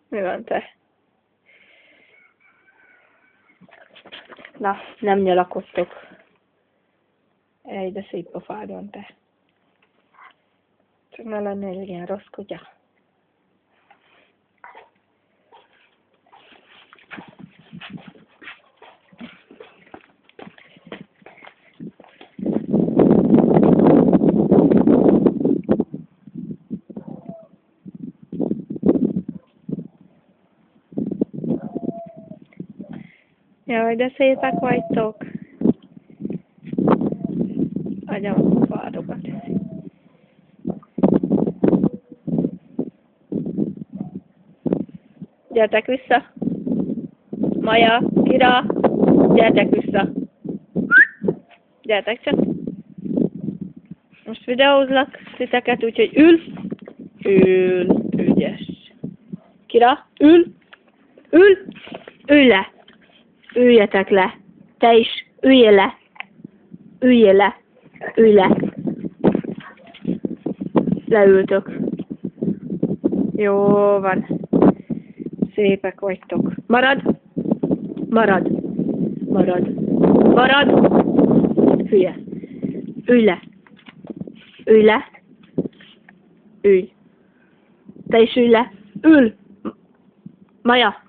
Mi van te? Na, nem nyalakodtok. Ej, de szép pofád van te. Csak ne lennél ilyen rossz kutya. Jaj, de szépek vagytok. Agyam a pofádokat. Gyertek vissza. Maja, Kira, gyertek vissza. Gyertek csak. Most videózlak titeket, úgyhogy ül. Ül. Ügyes. Kira, ül. Ül. Ülj le. Üljetek le. Te is. Üljél le. Üljél le. Ülj le. Leültök. Jó van. Szépek vagytok. Marad. Marad. Marad. Marad. Hülye. Ülj le. Ülj le. Ülj. Te is ülj le. Ül. Maja.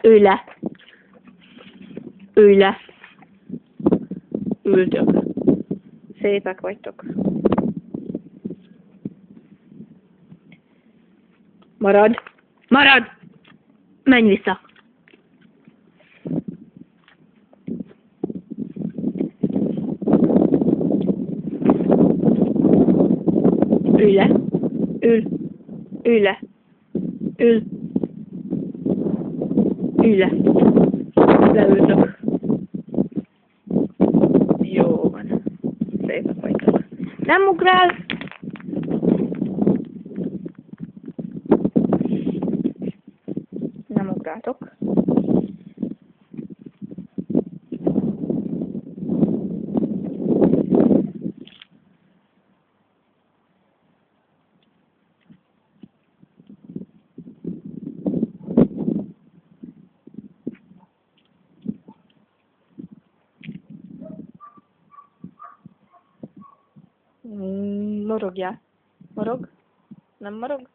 Ülj le. Ülj le. Ültök. Szépek vagytok. Marad. Marad. Menj vissza. Ülj le. Ül. Ülj le. Ül. Ülj le. Leültök. Jó van. Szépek vagytok. Nem ugrál. Nem ugráltok. Morogjál. Morog? Nem morog?